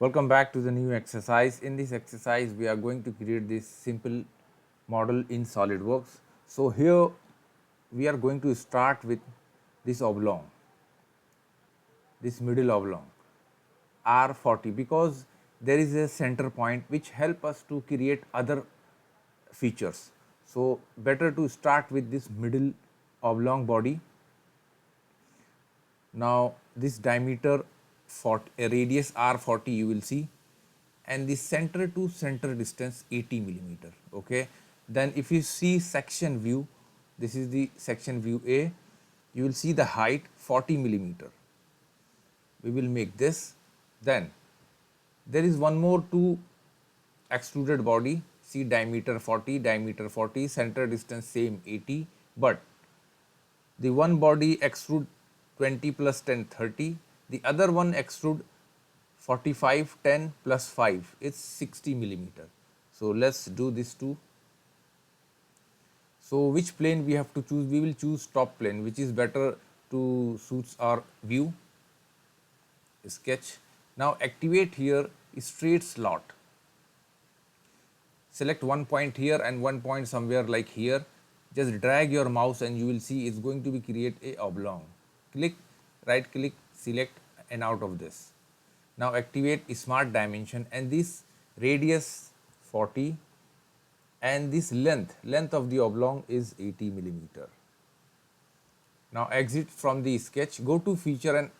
Welcome back to the new exercise. In this exercise, we are going to create this simple model in SolidWorks. So here we are going to start with this oblong, this middle oblong, R40, because there is a center point which help us to create other features. So better to start with this middle oblong body. Now this diameter 40, radius R40 you will see, and the center to center distance 80 millimeter. Okay, then if you see section view, this is the section view A, you will see the height 40 millimeter. We will make this. Then there is one more two extruded body, see diameter 40, center distance same 80, but the one body extrude 20 plus 10 30, the other one extrude 45 10 plus 5, it's 60 millimeter. So let's do this too. So which plane we have to choose? We will choose top plane, which is better to suits our view. Sketch. Now activate here straight slot. Select one point here and one point somewhere like here. Just drag your mouse and you will see it's going to be create a oblong. Click, right click, select, and out of this. Now activate smart dimension, and this radius 40 and this length of the oblong is 80 millimeter. Now exit from the sketch, go to feature and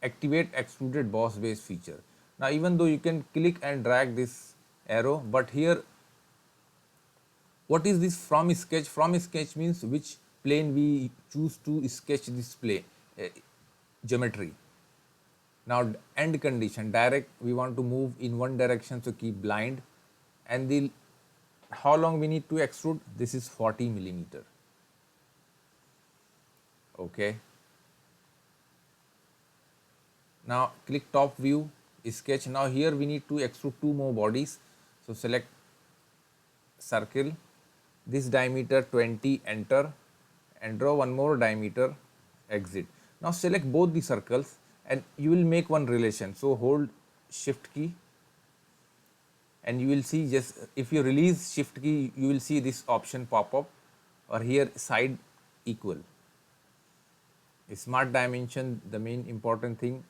activate extruded boss base feature. Now even though you can click and drag this arrow, but here what is this from sketch? From sketch means which plane we choose to sketch this plane geometry. Now end condition, direct, we want to move in one direction, so keep blind, and the how long we need to extrude, this is 40 millimeter. Okay, now click top view, sketch. Now here we need to extrude two more bodies, so select circle, this diameter 20, enter, and draw one more diameter, exit. Now select both the circles and you will make one relation, so hold shift key and you will see, just if you release shift key, you will see this option pop up, or here side equal. Smart dimension, the main important thing,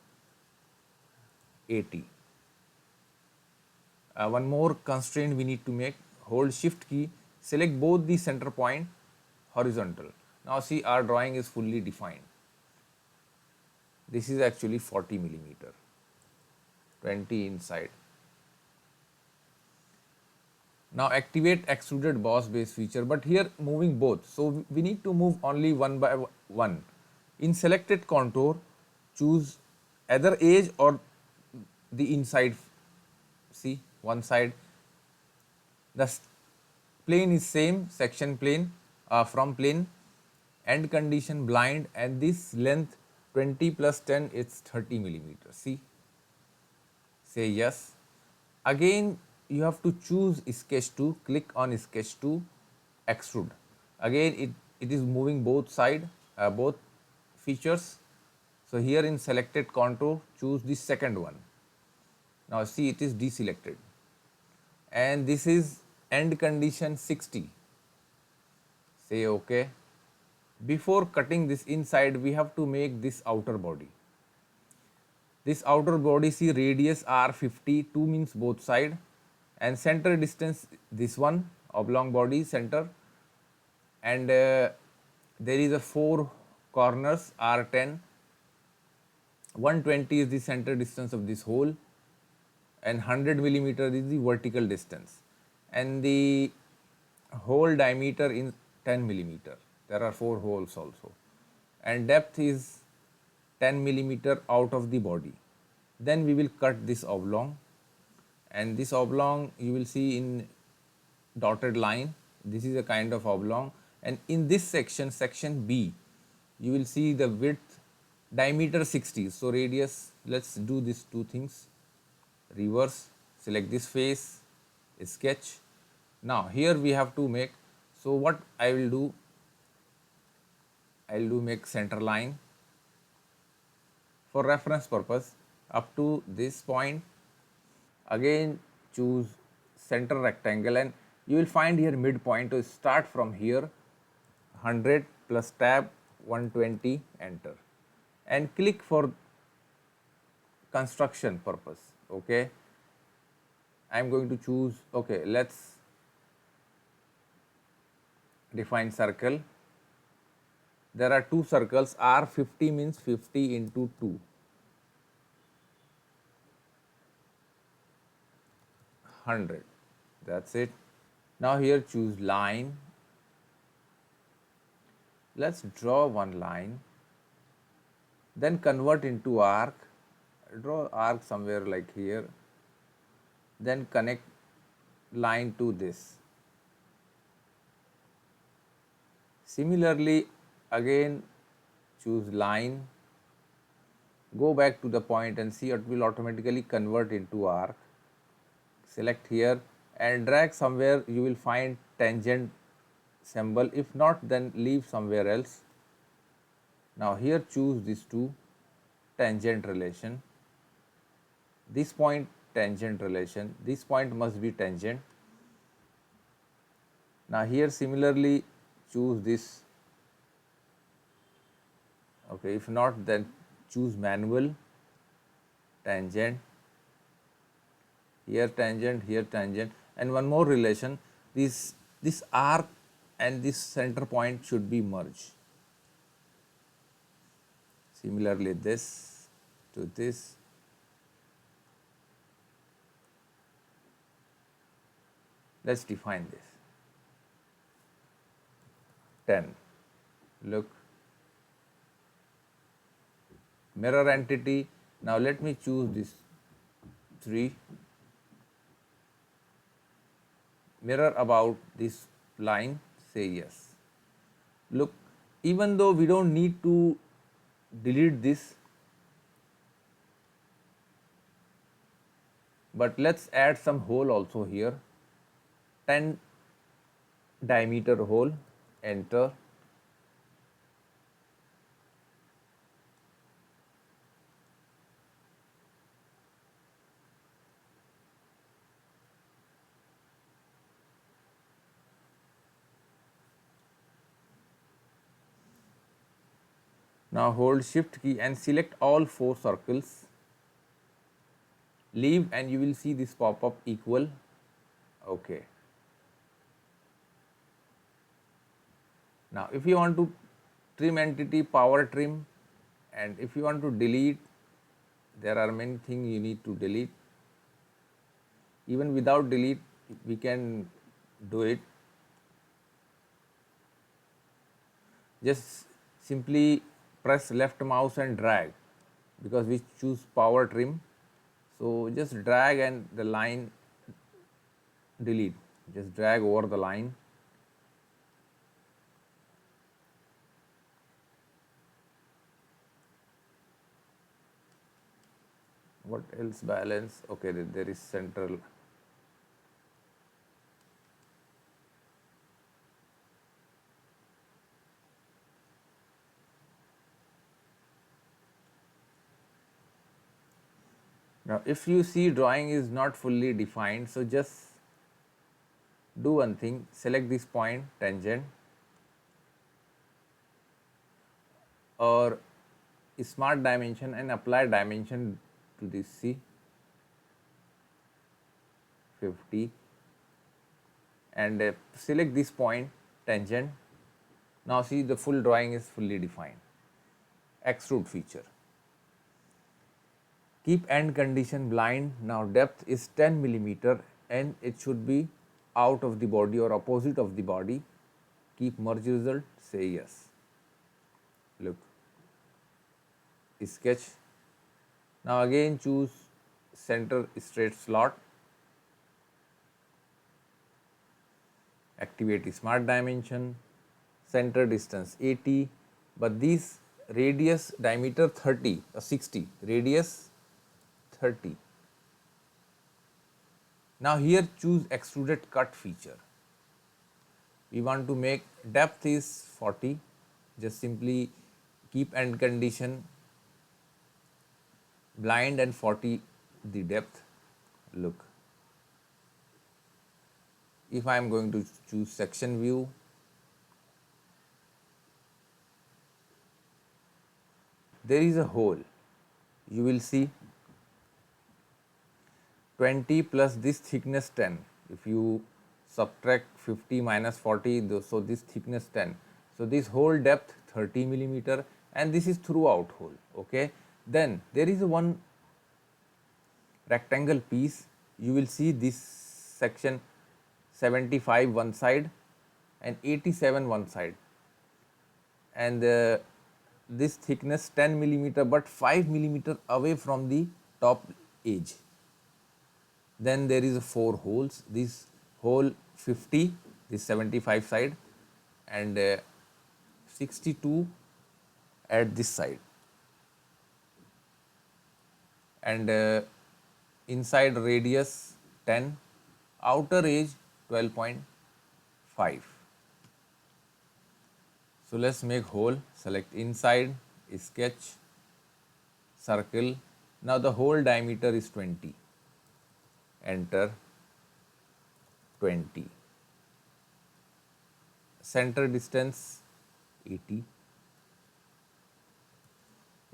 80. One more constraint we need to make, hold shift key, select both the center point horizontal. Now see, our drawing is fully defined. This is actually 40 millimeter, 20 inside. Now activate extruded boss base feature, but here moving both, so we need to move only one by one. In selected contour, choose either edge or the inside. See, one side, the plane is same, section plane, from plane, end condition blind, and this length 20 plus 10 is 30 millimeter. See, say yes. Again you have to choose sketch 2, click on sketch 2, extrude. Again it is moving both side, both features. So here in selected contour, choose the second one. Now see, it is deselected, and this is end condition 60. Say okay. Before cutting this inside, we have to make this outer body. This outer body, see, radius R50, 2 means both side, and center distance this one, oblong body center, and there is a 4 corners R10, 120 is the center distance of this hole, and 100 millimeter is the vertical distance, and the hole diameter in 10 millimeter. There are 4 holes also, and depth is 10 millimeter out of the body. Then we will cut this oblong, and this oblong you will see in dotted line. This is a kind of oblong, and in this section, section B, you will see the width diameter 60. So radius, let's do these two things. Reverse, select this face, sketch. Now here we have to make, so what I will do, I will do make center line for reference purpose up to this point. Again choose center rectangle and you will find here midpoint. To start from here 100 plus tab 120, enter and click for construction purpose. Okay, I am going to choose, okay, let's define circle. There are two circles, R50 means 50 into 2, 100, that's it. Now here choose line, let's draw one line, then convert into arc, draw arc somewhere like here, then connect line to this. Similarly, again choose line, go back to the point and see it will automatically convert into arc. Select here and drag somewhere, you will find tangent symbol. If not, then leave somewhere else. Now here choose these two, tangent relation, this point tangent relation, this point must be tangent. Now here similarly choose this, okay, if not then choose manual, tangent, here tangent, and one more relation, this arc and this center point should be merged. Similarly this to this, let's define this 10. Look, mirror entity. Now let me choose this 3, mirror about this line, say yes. Look, even though we don't need to delete this, but let's add some hole also here, 10 diameter hole, enter. Now hold shift key and select all 4 circles, leave and you will see this pop up equal. Okay. Now if you want to trim entity, power trim, and if you want to delete, there are many things you need to delete. Even without delete we can do it. Just simply press left mouse and drag, because we choose power trim. So just drag and the line delete, just drag over the line. What else balance? Okay, there is central. Now if you see drawing is not fully defined, so just do one thing, select this point tangent or smart dimension and apply dimension to this, see 50, and select this point tangent. Now see the full drawing is fully defined. Extrude feature. Keep end condition blind. Now depth is 10 millimeter and it should be out of the body or opposite of the body. Keep merge result, say yes. Look, sketch. Now again choose center straight slot. Activate smart dimension, center distance 80, but this radius diameter 30 or 60, radius 30. Now here choose extruded cut feature. We want to make depth is 40, just simply keep end condition blind and 40 the depth. Look, if I am going to choose section view, there is a hole. You will see 20 plus this thickness 10. If you subtract 50 minus 40, so this thickness 10. So this hole depth 30 millimeter, and this is throughout hole. Okay. Then there is one rectangle piece. You will see this section 75 one side and 87 one side, and this thickness 10 millimeter but 5 millimeter away from the top edge. Then there is 4 holes, this hole 50, this 75 side, and 62 at this side, and inside radius 10, outer edge 12.5. So let's make hole. Select inside, sketch, circle. Now the hole diameter is 20. Enter 20. Center distance 80.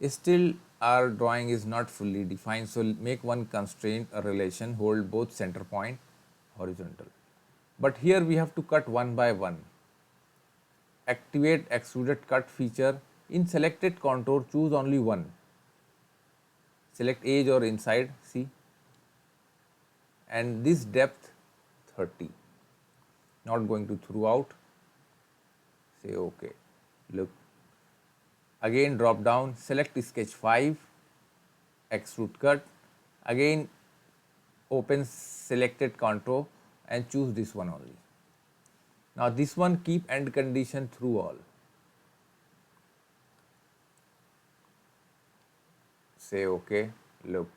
Still our drawing is not fully defined, so make one constraint, a relation, hold both center point horizontal. But here we have to cut one by one. Activate extruded cut feature. In selected contour, choose only one. Select edge or inside, see, and this depth 30. Not going to throughout. Say okay. Look. Again drop down, select sketch 5, extrude cut. Again open selected contour and choose this one only. Now this one keep end condition through all. Say okay. Look,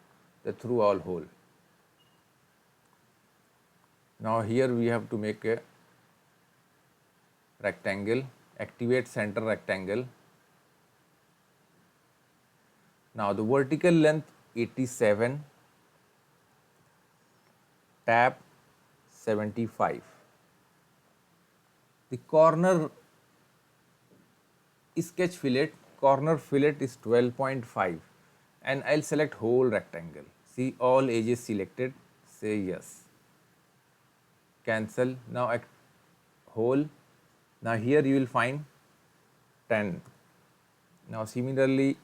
the through all hole. Now here we have to make a rectangle. Activate center rectangle. Now the vertical length 87, tap 75. The corner sketch fillet, corner fillet is 12.5, and I'll select whole rectangle. See all edges selected, say yes. Cancel. Now hole. Now here you will find 10. Now similarly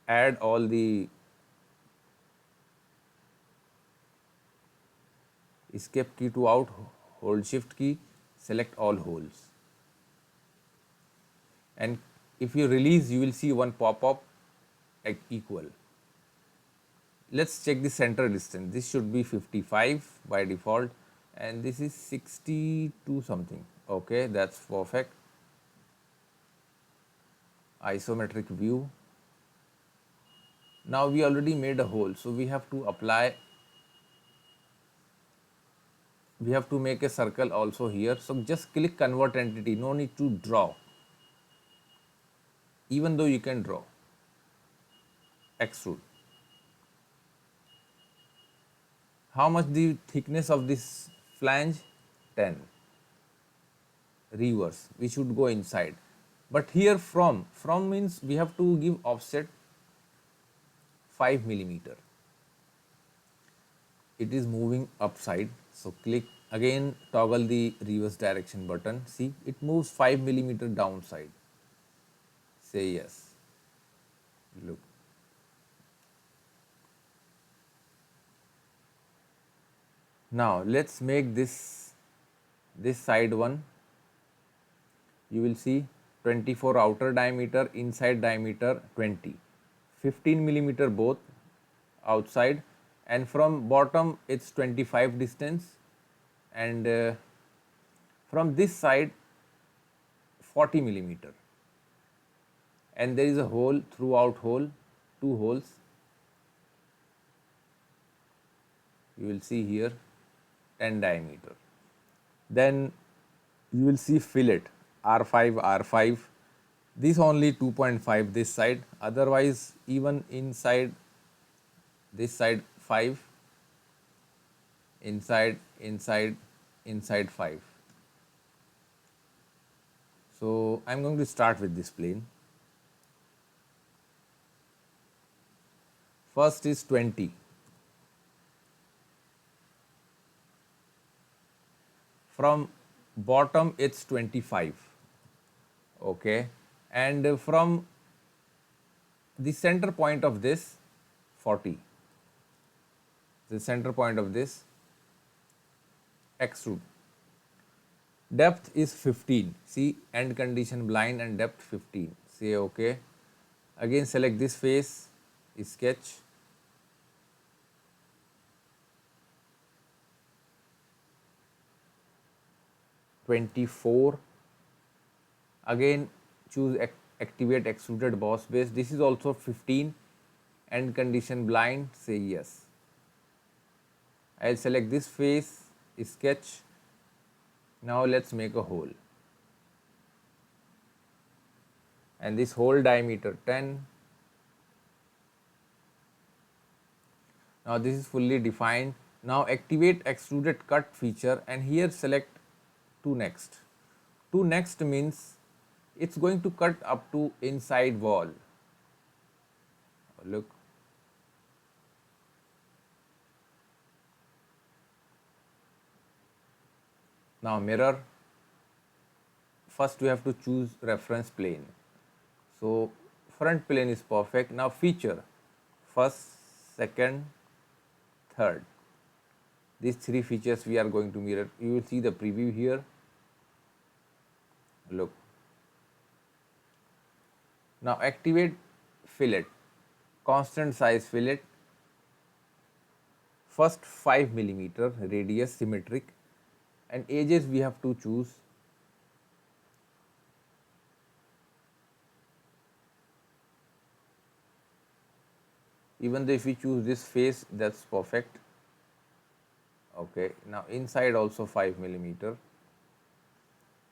add all the escape key to out, hold shift key, select all holes, and if you release you will see one pop-up equal. Let's check the center distance. This should be 55 by default, and this is 62 something. Okay, that's perfect. Isometric view. Now we already made a hole, so we have to apply, we have to make a circle also here. So just click convert entity, no need to draw, even though you can draw. Extrude. How much the thickness of this flange? 10. Reverse, we should go inside. But here from means we have to give offset 5 millimeter. It is moving upside, so click again, toggle the reverse direction button. See, it moves 5 millimeter downside. Say yes. Look. Now let's make this side one. You will see 24 outer diameter, inside diameter 20, 15 millimeter both outside, and from bottom it's 25 distance, and from this side 40 millimeter, and there is a hole, throughout hole, 2 holes. You will see here 10 diameter. Then you will see fillet R5, R5. This only 2.5 this side, otherwise even inside this side 5, inside 5. So I'm going to start with this plane. First is 20. From bottom it's 25. Okay, and from the center point of this 40. The center point of this extrude. Depth is 15. See, end condition blind and depth 15. Say okay. Again select this face, sketch. (24). Again choose activate extruded boss base. This is also 15. End condition blind, say yes. I'll select this face, sketch. Now let's make a hole. And this hole diameter 10. Now this is fully defined. Now activate extruded cut feature and here select to next. To next means it's going to cut up to inside wall. Look. Now mirror. First we have to choose reference plane. So front plane is perfect. Now feature. First, second, third. These three features we are going to mirror. You will see the preview here. Look. Now activate fillet. Constant size fillet. First 5 millimeter radius symmetric, and edges we have to choose even though if we choose this face, that's perfect. Okay, now inside also 5 millimeter.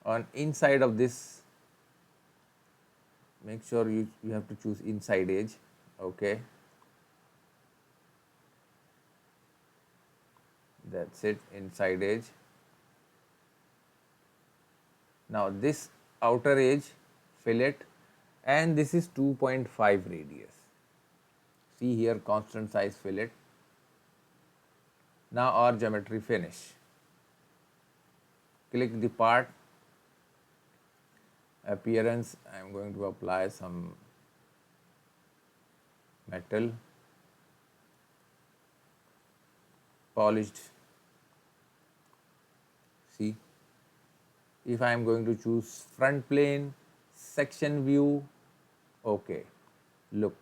On inside of this, make sure you have to choose inside edge. Okay, that's it, inside edge. Now this outer edge fillet, and this is 2.5 radius. See here, constant size fillet. Now our geometry finish. Click the part, appearance. I am going to apply some metal, polished. See, if I am going to choose front plane, section view, okay, look.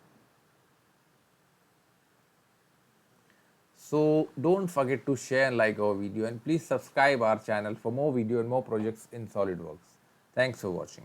So don't forget to share and like our video, and please subscribe our channel for more video and more projects in SolidWorks. Thanks for watching.